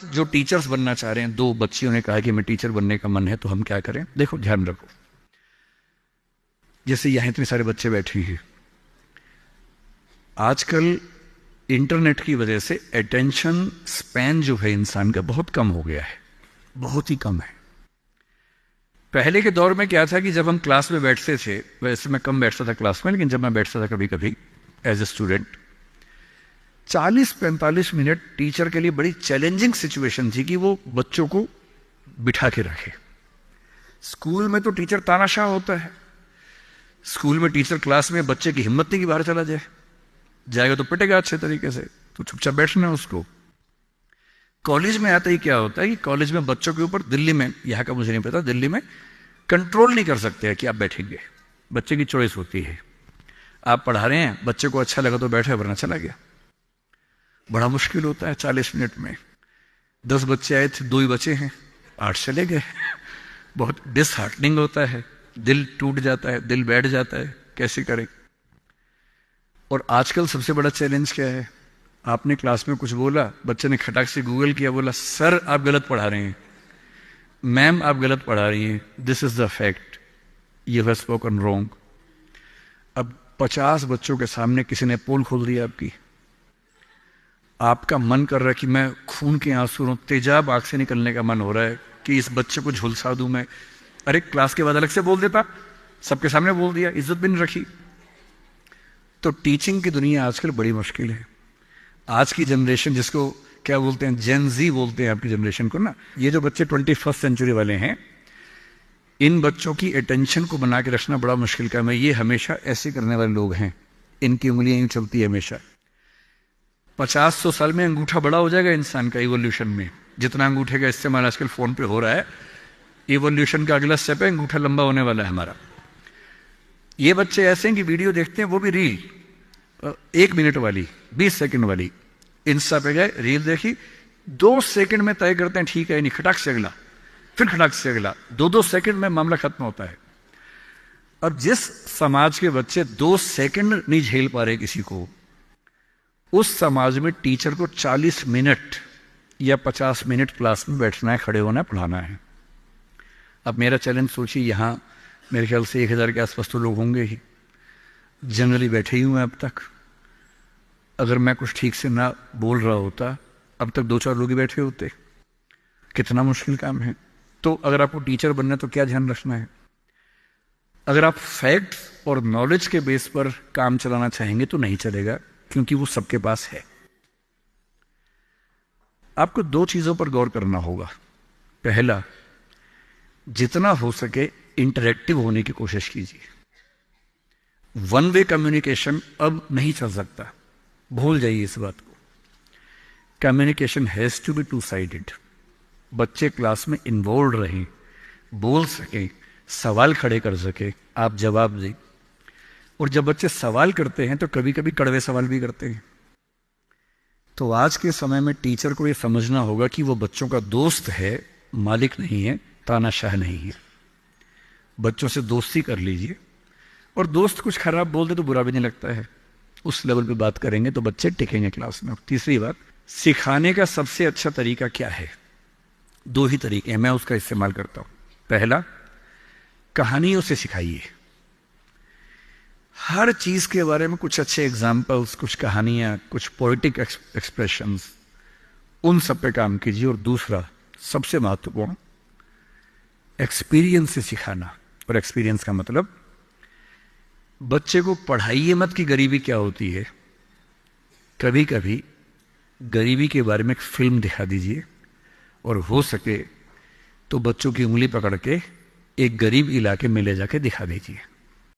जो टीचर्स बनना चाह रहे हैं, दो बच्चियों ने कहा कि मैं टीचर बनने का मन है, तो हम क्या करें? देखो, ध्यान रखो, जैसे यहां इतने सारे बच्चे बैठे हैं, आजकल इंटरनेट की वजह से अटेंशन स्पैन जो है इंसान का बहुत कम हो गया है, बहुत ही कम है। पहले के दौर में क्या था कि जब हम क्लास में बैठते थे, वैसे मैं कम बैठता था क्लास में, लेकिन जब मैं बैठता था कभी कभी as a student, 40-45 minute teacher के लिए बड़ी चैलेंजिंग सिचुएशन थी कि वो बच्चों को बिठा के रखे। स्कूल में तो टीचर तानाशाह होता है, स्कूल में टीचर क्लास में बच्चे की हिम्मत नहीं कि बाहर चला जाए, जाएगा तो पिटेगा अच्छे तरीके से, तो चुपचाप बैठना है उसको। कॉलेज में आता ही क्या होता है कि कॉलेज में बच्चों के ऊपर, दिल्ली में, यहाँ का मुझे नहीं पता, दिल्ली में कंट्रोल नहीं कर सकते हैं कि आप बैठेंगे, बच्चे की चॉइस होती है। आप पढ़ा रहे हैं, बच्चे को अच्छा लगा तो बैठे, वरना चला गया। बड़ा मुश्किल होता है 40 मिनट में। 10 बच्चे आए थे, 2 ही बचे हैं, 8 चले गए। बहुत डिसहार्टनिंग होता है, दिल टूट जाता है, दिल बैठ जाता है, कैसे करें। और आजकल सबसे बड़ा चैलेंज क्या है? आपने क्लास में कुछ बोला, बच्चे ने खटाक से गूगल किया, बोला सर आप गलत पढ़ा रहे हैं, मैम आप गलत पढ़ा रही हैं, this is the fact, you have spoken wrong. अब 50 बच्चों के सामने किसी ने पोल खोल दिया आपकी, आपका मन कर रहा है कि मैं खून के आंसू रो, तेजाब आंख से निकलने का मन हो रहा है कि इस बच्चे को झुलसा दूं मैं। अरे क्लास के बाद अलग से बोल देता, सबके सामने बोल दिया, इज्जत भी नहीं रखी। तो टीचिंग की दुनिया आजकल बड़ी मुश्किल है। आज की जनरेशन, जिसको क्या बोलते हैं, जेन जी बोलते हैं आपकी जनरेशन को ना, ये जो बच्चे 21st सेंचुरी वाले हैं, इन बच्चों की अटेंशन को बना के रखना बड़ा मुश्किल काम है। ये हमेशा ऐसे करने वाले लोग हैं, इनकी उंगलियां यूं चलती है हमेशा। 50-100 साल में अंगूठा बड़ा हो जाएगा इंसान का इवोल्यूशन में, जितना अंगूठे का इस्तेमाल आजकल फोन पे हो रहा है, इवोल्यूशन का अगला स्टेप है, अंगूठा लंबा होने वाला है हमारा। ये बच्चे ऐसे हैं कि वीडियो देखते हैं, वो भी रील 1 मिनट वाली, 20 सेकंड वाली, इंस्टा पे गए, रील देखी, 2 सेकंड में तय करते हैं ठीक है नहीं, खटाक से अगला, फिर खटाक से अगला, 2-2 सेकंड में मामला खत्म होता है। अब जिस समाज के बच्चे 2 सेकंड नहीं झेल पा रहे किसी को, उस समाज में टीचर को 40 मिनट या 50 मिनट क्लास में बैठना है, खड़े होना है, पढ़ाना है। अब मेरा चैलेंज सोचिए, यहां मेरे ख्याल से 1000 के आसपास तो लोग होंगे ही, जनरली बैठे ही हुए अब तक। अगर मैं कुछ ठीक से ना बोल रहा होता, अब तक 2-4 लोग ही बैठे होते। कितना मुश्किल काम है। तो अगर आपको टीचर बनना है तो क्या ध्यान रखना है? अगर आप फैक्ट्स और नॉलेज के बेस पर काम चलाना चाहेंगे तो नहीं चलेगा, क्योंकि वो सबके पास है। आपको 2 चीजों पर गौर करना होगा। पहला, जितना हो सके इंटरैक्टिव होने की कोशिश कीजिए। वन वे कम्युनिकेशन अब नहीं चल सकता, भूल जाइए इस बात को। Communication has to be 2 sided. बच्चे क्लास में इन्वॉल्व रहें, बोल सकें, सवाल खड़े कर सके, आप जवाब दें। और जब बच्चे सवाल करते हैं तो कभी कभी कड़वे सवाल भी करते हैं। तो आज के समय में टीचर को यह समझना होगा कि वो बच्चों का दोस्त है, मालिक नहीं है, तानाशाह नहीं है। बच्चों से दोस्ती कर लीजिए, और दोस्त कुछ खराब बोल दे तो बुरा भी नहीं लगता है, उस लेवल पे बात करेंगे तो बच्चे टिकेंगे क्लास में। तीसरी बात, सिखाने का सबसे अच्छा तरीका क्या है? 2 ही तरीके हैं, मैं उसका इस्तेमाल करता हूं। पहला, कहानियों से सिखाइए। हर चीज के बारे में कुछ अच्छे एग्जाम्पल्स, कुछ कहानियां, कुछ पोएटिक एक्सप्रेशंस, उन सब पे काम कीजिए। और दूसरा, सबसे महत्वपूर्ण, एक्सपीरियंस से सिखाना। और एक्सपीरियंस का मतलब, बच्चे को पढ़ाइए मत कि गरीबी क्या होती है, कभी कभी गरीबी के बारे में एक फिल्म दिखा दीजिए, और हो सके तो बच्चों की उंगली पकड़ के एक गरीब इलाके में ले जाके दिखा दीजिए।